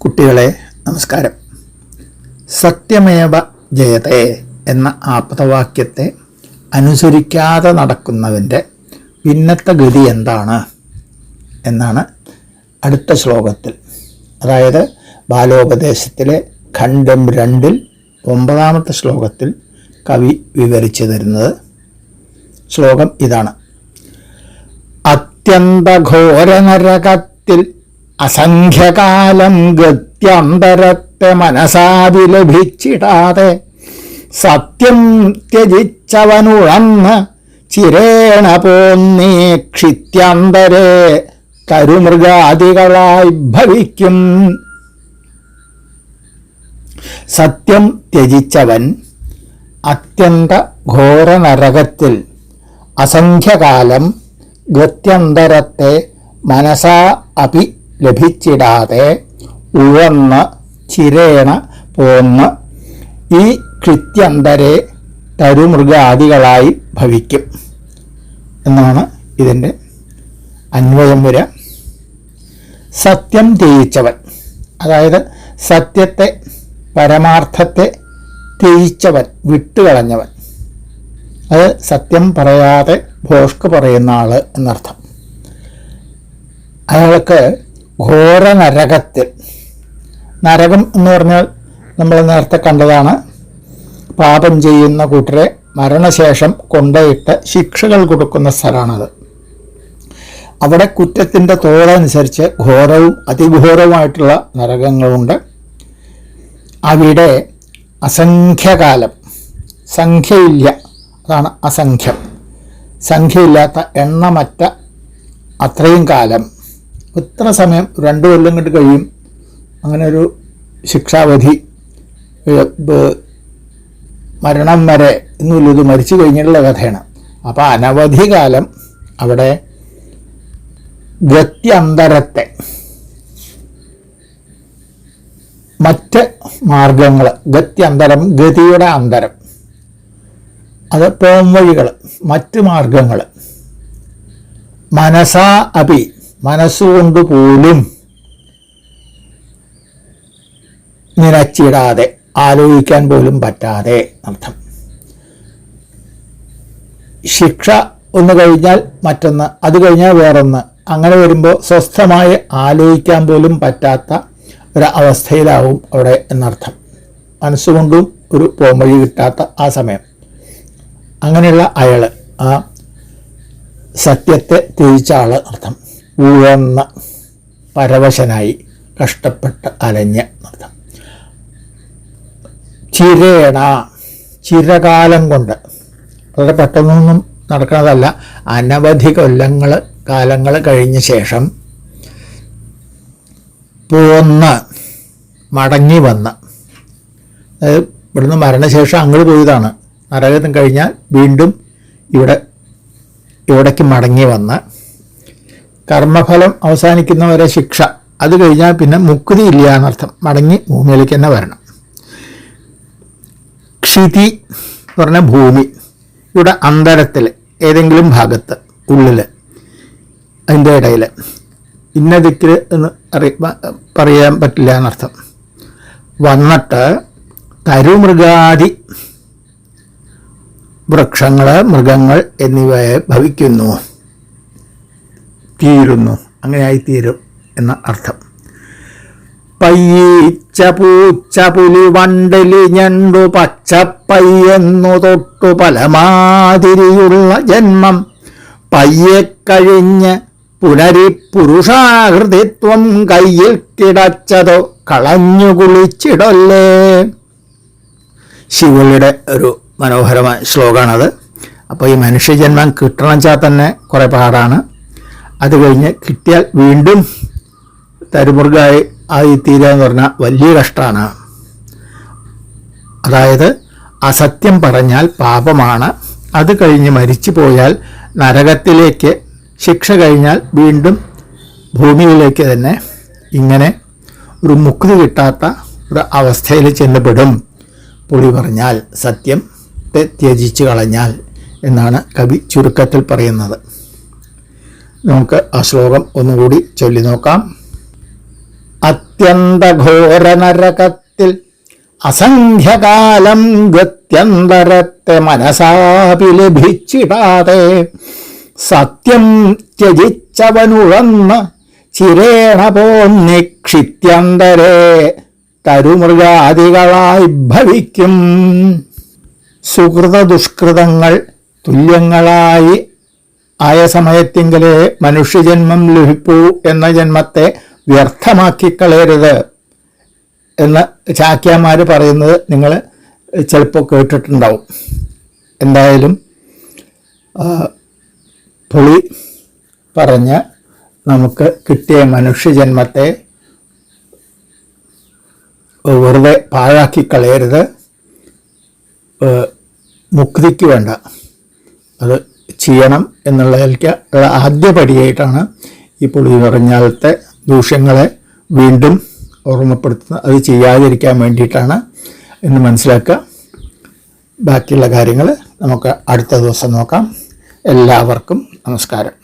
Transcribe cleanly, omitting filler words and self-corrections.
കുട്ടികളെ നമസ്കാരം. സത്യമേവ ജയതേ എന്ന ആപ്തവാക്യത്തെ അനുസരിക്കാതെ നടക്കുന്നവൻ്റെ പിന്നത്തെ ഗതി എന്താണ് എന്നാണ് അടുത്ത ശ്ലോകത്തിൽ, അതായത് ബാലോപദേശത്തിലെ ഖണ്ഡം 2 9ാമത്തെ ശ്ലോകത്തിൽ കവി വിവരിച്ചു തരുന്നത്. ശ്ലോകം ഇതാണ്: അത്യന്തഘോരനരകത്തിൽ അസംഖ്യകാലം ഗത്യന്തരത്തെ മനസാവിലഭിച്ചിടാതെ സത്യം ത്യജിച്ചവനുഴന്ന് ചിരേണ പോന്നീ ക്ഷിത്യന്തരെ തരുമൃഗാദികളായി ഭവിക്കും. സത്യം ത്യജിച്ചവൻ അത്യന്ത ഘോര നരകത്തിൽ അസംഖ്യകാലം ഗത്യന്തരത്തെ മനസാ അപി ലഭിച്ചിടാതെ ഉഴന്ന് ചിരേണ പോന്ന് ഈ കൃത്യന്തരെ തരുമൃഗാദികളായി ഭവിക്കും എന്നാണ് ഇതിൻ്റെ അന്വയം വര. സത്യം ത്യജിച്ചവൻ, അതായത് സത്യത്തെ പരമാർത്ഥത്തെ ത്യജിച്ചവൻ, വിട്ടുകളഞ്ഞവൻ. അത് സത്യം പറയാതെ ഭോഷ്ക് പറയുന്ന ആൾ എന്നർത്ഥം. അയാൾക്ക് ഘോര നരകത്തിൽ, നരകം എന്ന് പറഞ്ഞാൽ നമ്മൾ നേരത്തെ കണ്ടതാണ്, പാപം ചെയ്യുന്ന കൂട്ടരെ മരണശേഷം കൊണ്ടുപോയിട്ട് ശിക്ഷകൾ കൊടുക്കുന്ന സ്ഥലമാണത്. അവിടെ കുറ്റത്തിൻ്റെ തോതനുസരിച്ച് ഘോരവും അതിഘോരവുമായിട്ടുള്ള നരകങ്ങളുണ്ട്. അവിടെ അസംഖ്യകാലം, സംഖ്യയില്ല, അതാണ് അസംഖ്യം, സംഖ്യയില്ലാത്ത എണ്ണമറ്റ അത്രയും കാലം, ഇത്ര സമയം 2 കൊല്ലം കൊണ്ട് കഴിയും, അങ്ങനെ ഒരു ശിക്ഷാവധി, മരണം വരെ എന്നുമില്ല, ഇത് മരിച്ചു കഴിഞ്ഞിട്ടുള്ള കഥയാണ്. അപ്പോൾ അനവധി കാലം അവിടെ ഗത്യന്തരത്തെ, മറ്റ് മാർഗങ്ങൾ, ഗത്യന്തരം ഗതിയുടെ അന്തരം, അത് പോംവഴികൾ, മറ്റ് മാർഗങ്ങൾ, മനസാ അപി മനസ്സുകൊണ്ട് പോലും നിനച്ചിടാതെ, ആലോചിക്കാൻ പോലും പറ്റാതെ അർത്ഥം. ശിക്ഷ ഒന്ന് കഴിഞ്ഞാൽ മറ്റൊന്ന്, അത് കഴിഞ്ഞാൽ വേറൊന്ന്, അങ്ങനെ വരുമ്പോൾ സ്വസ്ഥമായി ആലോചിക്കാൻ പോലും പറ്റാത്ത ഒരവസ്ഥയിലാവും അവിടെ എന്നർത്ഥം. മനസ്സുകൊണ്ടും ഒരു പോംവഴി കിട്ടാത്ത ആ സമയം. അങ്ങനെയുള്ള അയാൾ, ആ സത്യത്തെ ത്യജിച്ച ആൾ അർത്ഥം. ഉഴന്ന, പരവശനായി, കഷ്ടപ്പെട്ട് അലഞ്ഞ് അർത്ഥം. ചിരേണ, ചിരകാലം കൊണ്ട്, വളരെ പെട്ടെന്നൊന്നും നടക്കുന്നതല്ല, അനവധി കാലങ്ങൾ കഴിഞ്ഞ ശേഷം പോന്ന്, മടങ്ങി വന്ന്, അതായത് ഇവിടുന്ന് മരണശേഷം അങ്ങോട്ട് പോയതാണ്, നരകത്തിന് കഴിഞ്ഞാൽ വീണ്ടും ഇവിടേക്ക് മടങ്ങി വന്ന്, കർമ്മഫലം അവസാനിക്കുന്നവരെ ശിക്ഷ, അത് കഴിഞ്ഞാൽ പിന്നെ മുക്തി ഇല്ല എന്നർത്ഥം, മടങ്ങി ഭൂമിയിലേക്ക് തന്നെ വരണം. ക്ഷിതി എന്ന് പറഞ്ഞ ഭൂമി, ഇവിടെ അന്തരത്തിൽ ഏതെങ്കിലും ഭാഗത്ത്, ഉള്ളിൽ, അതിൻ്റെ ഇടയിൽ, ഇന്ന ദിക്കിൽ എന്ന് പറയാൻ പറ്റില്ല എന്നർത്ഥം. വന്നിട്ട് തരുമൃഗാദി വൃക്ഷങ്ങൾ, മൃഗങ്ങൾ എന്നിവയെ ഭവിക്കുന്നു, തീരുന്നു, അങ്ങനെയായി തീരും എന്ന അർത്ഥം. പയ്യീച്ച പൂച്ച പുലി വണ്ടലി ഞണ്ടു പച്ചപ്പയ്യെന്നു തൊട്ടു പലമാതിരിയുള്ള ജന്മം പയ്യെ കഴിഞ്ഞ് പുനരിപുരുഷാകൃതിത്വം കയ്യിൽ കിടച്ചതോ കളഞ്ഞു കുളിച്ചിടല്ലേ. ശിവയുടെ ഒരു മനോഹരമായ ശ്ലോകമാണത്. അപ്പോൾ ഈ മനുഷ്യജന്മം കിട്ടണം വെച്ചാൽ തന്നെ കുറേ പാടാണ്. അത് കഴിഞ്ഞ് കിട്ടിയാൽ വീണ്ടും തരുമൃഗമായി ആയിത്തീരുക എന്ന് പറഞ്ഞാൽ വലിയ കഷ്ടമാണ്. അതായത് അസത്യം പറഞ്ഞാൽ പാപമാണ്, അത് കഴിഞ്ഞ് മരിച്ചു പോയാൽ നരകത്തിലേക്ക്, ശിക്ഷ കഴിഞ്ഞാൽ വീണ്ടും ഭൂമിയിലേക്ക് തന്നെ ഇങ്ങനെ ഒരു മുക്തി കിട്ടാത്ത ഒരു അവസ്ഥയിൽ ചെന്നപ്പെടും. പൊളി പറഞ്ഞാൽ സത്യത്തെ ത്യജിച്ച് കളഞ്ഞാൽ എന്നാണ് കവി ചുരുക്കത്തിൽ പറയുന്നത്. നമുക്ക് ആ ശ്ലോകം ഒന്നുകൂടി ചൊല്ലി നോക്കാം. അത്യന്തഘോര നരകത്തിൽ അസംഖ്യകാലം ഗത്യന്തരത്തെ മനസാപി ലഭിച്ചിടാതെ സത്യം ത്യജിച്ചവനുഴന്ന് ചിരേണ പോന്നിക്ഷിത്യന്തരേ തരുമൃഗാദികളായി ഭവിക്കും. സുഹൃത ദുഷ്കൃതങ്ങൾ തുല്യങ്ങളായി ആയ സമയത്തെങ്കിലേ മനുഷ്യജന്മം ലഭിക്കൂ എന്ന ജന്മത്തെ വ്യർത്ഥമാക്കിക്കളയരുത് എന്ന് ചാക്യാന്മാർ പറയുന്നത് നിങ്ങൾ ചിലപ്പോൾ കേട്ടിട്ടുണ്ടാവും. എന്തായാലും പുളി പറഞ്ഞ് നമുക്ക് കിട്ടിയ മനുഷ്യജന്മത്തെ വെറുതെ പാഴാക്കിക്കളയരുത്. മുക്തിക്ക് വേണ്ട അത് ചെയ്യണം എന്നുള്ളതിലേക്ക് ആദ്യപടിയായിട്ടാണ് ഈ പുളി പറഞ്ഞാലത്തെ ദൂഷ്യങ്ങളെ വീണ്ടും ഓർമ്മപ്പെടുത്തുന്നത്. അത് ചെയ്യാതിരിക്കാൻ വേണ്ടിയിട്ടാണ് എന്ന് മനസ്സിലാക്കുക. ബാക്കിയുള്ള കാര്യങ്ങൾ നമുക്ക് അടുത്ത ദിവസം നോക്കാം. എല്ലാവർക്കും നമസ്കാരം.